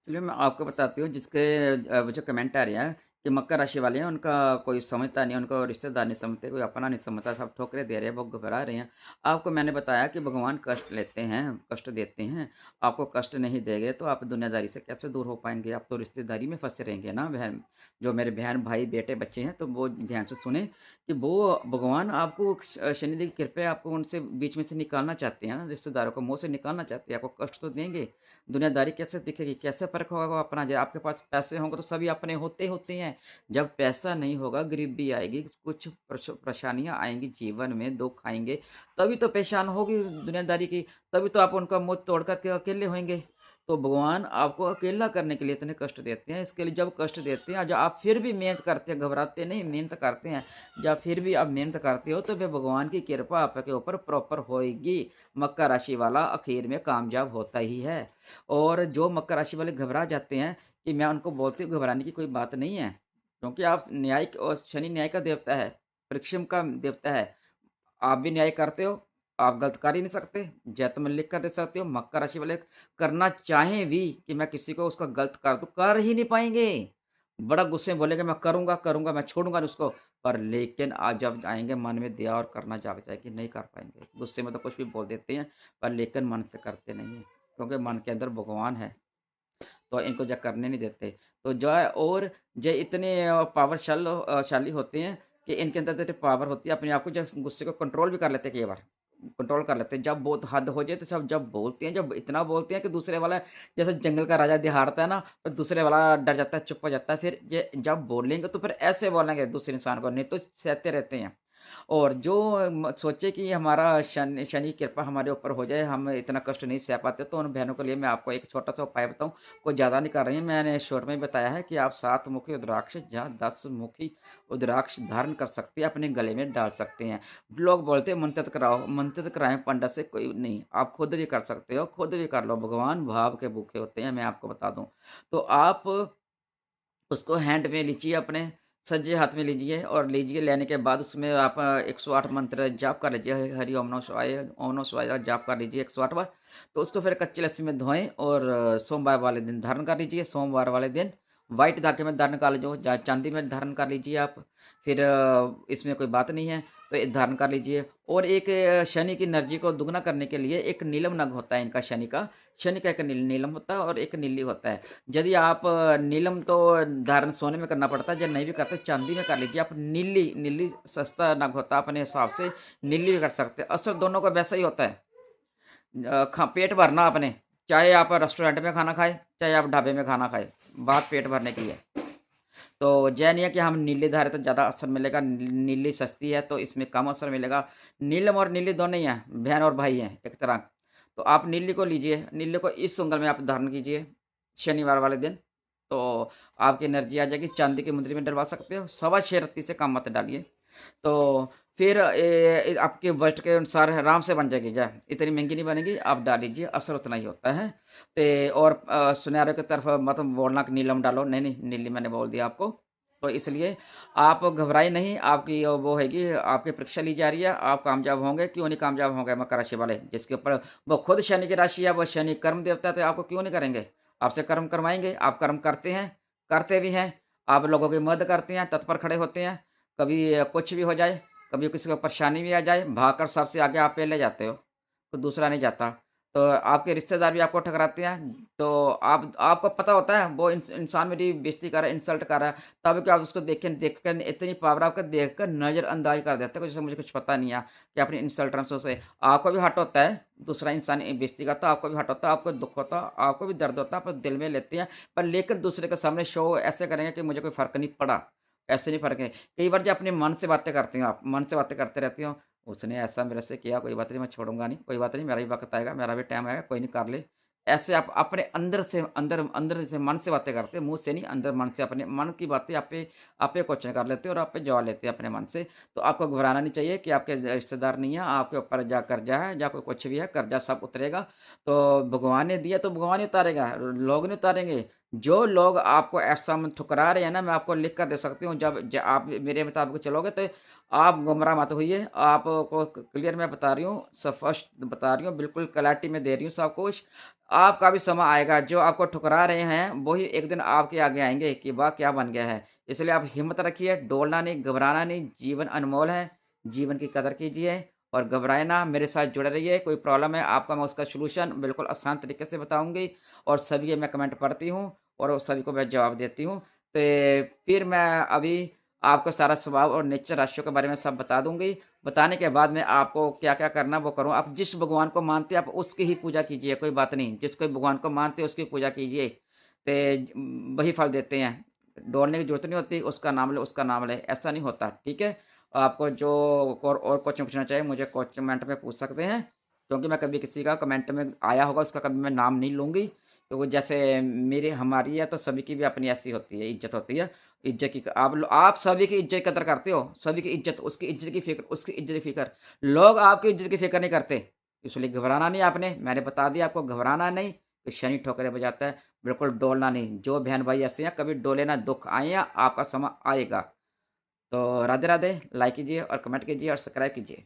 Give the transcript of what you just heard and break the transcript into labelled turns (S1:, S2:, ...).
S1: चलिए मैं आपको बताती हूँ जिसके वो जो कमेंट आ रहे हैं कि मकर राशि वाले हैं उनका कोई समझता नहीं, उनको रिश्तेदार नहीं समझते, कोई अपना नहीं समझता, सब ठोकरे दे रहे हैं, वो घबरा रहे हैं। आपको मैंने बताया कि भगवान कष्ट लेते हैं, कष्ट देते हैं। आपको कष्ट नहीं देंगे तो आप दुनियादारी से कैसे दूर हो पाएँगे? आप तो रिश्तेदारी में फँसे रहेंगे ना बहन। जो मेरे बहन, भाई, बेटे, बच्चे हैं तो वो ध्यान से सुनें कि वो भगवान आपको शनिदेव की कृपा है, आपको उनसे बीच में से निकालना चाहते हैं ना, रिश्तेदारों को मुँह से निकालना चाहते हैं, आपको कष्ट तो देंगे। दुनियादारी कैसे दिखेगी? कैसे फ़र्क होगा अपना? जो आपके पास पैसे होंगे तो सभी अपने होते होते हैं। जब पैसा नहीं होगा, गरीबी आएगी, कुछ परेशानियाँ आएँगी जीवन में, दुःख आएँगे, तभी तो परेशान होगी दुनियादारी की, तभी तो आप उनका मुँह तोड़ कर के अकेले होंगे। तो भगवान आपको अकेला करने के लिए इतने कष्ट देते हैं, इसके लिए जब कष्ट देते हैं, जब आप फिर भी मेहनत करते हैं, घबराते नहीं, मेहनत करते हैं, जब फिर भी आप मेहनत करते हो, तो फिर भगवान की कृपा आपके ऊपर प्रॉपर होएगी। मकर राशि वाला आखिर में कामयाब होता ही है। और जो मकर राशि वाले घबरा जाते हैं कि मैं उनको बोलती हूँ घबराने की कोई बात नहीं है, क्योंकि आप न्यायिक और शनि न्याय का देवता है, परिश्रम का देवता है। आप भी न्याय करते हो, आप गलत कर ही नहीं सकते, जैत में लिख कर दे सकते हो। मकर राशि वाले करना चाहें भी कि मैं किसी को उसका गलत कर दूँ, कर ही नहीं पाएँगे। बड़ा गुस्से में बोलेंगे मैं करूँगा, करूँगा, मैं छोड़ूँगा नहीं उसको, पर लेकिन आज जब आएँगे मन में दया और करना जाग जाएगी, नहीं कर पाएँगे। गुस्से में तो कुछ भी बोल देते हैं, पर लेकिन मन से करते नहीं हैं, क्योंकि मन के अंदर भगवान है। तो इनको जो करने नहीं देते। तो जो है और जो इतने शाली होते हैं कि इनके अंदर जो पावर होती है अपने आप को जो गुस्से को कंट्रोल भी कर लेते हैं कई बार। कंट्रोल कर लेते हैं। जब बहुत हद हो जाए तो सब जब बोलते हैं, जब इतना बोलते हैं कि दूसरे वाला जैसे जंगल का राजा दहाड़ता है ना, तो दूसरे वाला डर जाता है, चुप हो जाता है। फिर ये जब बोलेंगे तो फिर ऐसे बोलेंगे दूसरे इंसान को, नहीं तो सहते रहते हैं। और जो सोचे कि हमारा शनि शनि की कृपा हमारे ऊपर हो जाए, हम इतना कष्ट नहीं सह पाते, तो उन बहनों के लिए मैं आपको एक छोटा-सा उपाय बताऊँ, कोई ज़्यादा नहीं कर रही हैं। मैंने शुरू में ही बताया है कि आप 7 मुखी रुद्राक्ष या 10 मुखी रुद्राक्ष धारण कर सकते हैं, अपने गले में डाल सकते हैं। लोग बोलते हैं मंत्र कराओ, मंत्र कराएँ पंडित से, कोई नहीं, आप खुद भी कर सकते हो, खुद भी कर लो। भगवान भाव के भूखे होते हैं, मैं आपको बता दूँ। तो आप उसको हैंड में लीजिए अपने, सज्जे हाथ में लीजिए और लीजिए, लेने के बाद उसमें आप 108 मंत्र जाप कर लीजिए। हरि ओम नमः शिवाय, ओम नमः शिवाय जाप कर लीजिए 108 बार। तो उसको फिर कच्ची लस्सी में धोएँ और सोमवार वाले दिन धारण कर लीजिए। सोमवार वाले दिन व्हाइट धागे में धारण कर लीजिए, चाहे चांदी में धारण कर लीजिए आप। फिर इसमें कोई बात नहीं है, तो ये धारण कर लीजिए। और एक शनि की एनर्जी को दुगना करने के लिए एक नीलम नग होता है इनका शनि का एक नीलम होता है और एक नीली होता है। यदि आप नीलम तो धारण सोने में करना पड़ता है, जब नहीं भी करते चांदी में कर लीजिए आप। नीली नीली सस्ता नग होता है, अपने हिसाब से नीली भी कर सकते हैं। असर दोनों का वैसा ही होता है। खा पेट भरना आपने, चाहे आप रेस्टोरेंट में खाना खाएँ, चाहे आप ढाबे में खाना खाएँ, बात पेट भरने की है। तो ये नहीं है कि हम नीली धारे तो ज़्यादा असर मिलेगा, नीली सस्ती है तो इसमें कम असर मिलेगा। नीलम और नीली दोनों ही हैं, बहन और भाई हैं एक तरह। तो आप नीली को लीजिए, नीली को इस उंगल में आप धारण कीजिए शनिवार वाले दिन, तो आपकी एनर्जी आ जाएगी। चांदी की मुंदरी में डलवा सकते हो, सवा 6 रत्ती से कम मत डालिए। तो फिर आपके बजट के अनुसार आराम से बन जाएगी, जा इतनी महँगी नहीं बनेगी, आप डाल लीजिए, असर उतना ही होता है। और सुनहरे की तरफ मत बोलना कि नीलम डालो, नहीं, नहीं, नीली मैंने बोल दिया आपको। तो इसलिए आप घबराइए नहीं, आपकी वो हैगी, आपकी परीक्षा ली जा रही है, आप कामयाब होंगे, क्यों नहीं कामयाब होंगे मकर राशि वाले, जिसके ऊपर वो खुद शनि की राशि है, वो शनि कर्म देवता है, तो आपको क्यों नहीं करेंगे? आपसे कर्म करवाएँगे, आप कर्म करते हैं, करते भी हैं, आप लोगों की मदद करते हैं, तत्पर खड़े होते हैं, कभी कुछ भी हो जाए, कभी किसी को परेशानी भी आ जाए, भागकर सबसे आगे आप पहले जाते हो, तो दूसरा नहीं जाता। तो आपके रिश्तेदार भी आपको ठुकराते हैं, तो आप आपको पता होता है वो इंसान मेरी बेइज़्ज़ती कर रहा है, इंसल्ट कर रहा है, तब क्या आप उसको देखकर इतनी पावर आपको देखकर नज़रअंदाज कर देते हो, जैसे मुझे कुछ पता नहीं है कि अपनी इंसल्टेंस से आपको भी हर्ट होता है, दूसरा इंसान बेइज़्ज़ती करता है, आपको भी हर्ट होता है, आपको दुःख होता है, आपको भी दर्द होता है, आप दिल में लेते हैं, पर लेकिन दूसरे के सामने शो ऐसे करेंगे कि मुझे कोई फ़र्क नहीं पड़ा, ऐसे नहीं फ़र्क है। कई बार जो अपने मन से बातें करती हो आप, मन से बातें करते रहती हो, उसने ऐसा मेरे से किया, कोई बात नहीं, मैं छोड़ूँगा नहीं, कोई बात नहीं, मेरा भी वक़्त आएगा, मेरा भी टाइम आएगा, कोई नहीं, कर ले। ऐसे आप अपने अंदर से अंदर अंदर से मन से बातें करते हो, मुँह से नहीं, अंदर मन से अपने मन की बातें आप पे क्वेश्चन कर लेते हो और आप पे जवाब लेते हैं अपने मन से। तो आपको घबराना नहीं चाहिए कि आपके रिश्तेदार नहीं है, आपके ऊपर जा कर्ज़ा है या कोई कुछ भी है, कर्ज़ा सब उतरेगा। तो भगवान ने दिया तो भगवान ही उतारेगा, लोग नहीं उतारेंगे। जो लोग आपको ऐसा में ठुकरा रहे हैं ना, मैं आपको लिख कर दे सकती हूँ, जब आप मेरे मुताबिक चलोगे तो आप गुमराह मत होइए। आपको क्लियर मैं बता रही हूँ, स्पष्ट बता रही हूँ, बिल्कुल क्लैरिटी में दे रही हूँ सब कुछ। आपका भी समय आएगा, जो आपको ठुकरा रहे हैं, वही एक दिन आपके आगे आएँगे कि वाह! क्या बन गया है। इसलिए आप हिम्मत रखिए, डोलना नहीं, घबराना नहीं, जीवन अनमोल है, जीवन की कदर कीजिए और घबराए ना, मेरे साथ जुड़े रहिए। कोई प्रॉब्लम है, आपका मैं उसका सॉल्यूशन बिल्कुल आसान तरीके से बताऊँगी और सभी के मैं कमेंट पढ़ती हूँ और वो सभी को मैं जवाब देती हूँ। तो फिर मैं अभी आपको सारा स्वभाव और नेचर राशियों के बारे में सब बता दूँगी। बताने के बाद में आपको क्या-क्या करना वो करूँ। आप जिस भगवान को मानते हैं आप उसकी ही पूजा कीजिए, कोई बात नहीं। जिस कोई भगवान को मानते हैं उसकी पूजा कीजिए, वही फल देते हैं। डोलने की ज़रूरत नहीं होती, उसका नाम ले, ऐसा नहीं होता, ठीक है? आपको जो और क्वेश्चन पूछना चाहिए मुझे कमेंट में पूछ सकते हैं, क्योंकि मैं कभी किसी का कमेंट में आया होगा उसका कभी मैं नाम नहीं लूँगी। तो वो जैसे मेरी हमारी है तो सभी की भी अपनी ऐसी होती है, इज़्ज़त होती है। इज़्ज़त की आप सभी की इज़्ज़त कदर करते हो, सभी की इज़्ज़त, उसकी इज़्ज़त की फ़िक्र। लोग आपकी इज़्ज़त की फ़िक्र नहीं करते, इसलिए घबराना नहीं आपने। मैंने बता दिया आपको, घबराना नहीं, कि शनि ठोकरें बजाता है, बिल्कुल डोलना नहीं। जो बहन-भाई ऐसे हैं कभी डोले ना, दुःख आए या आपका समय आएगा। तो राधे-राधे, लाइक कीजिए और कमेंट कीजिए और सब्सक्राइब कीजिए।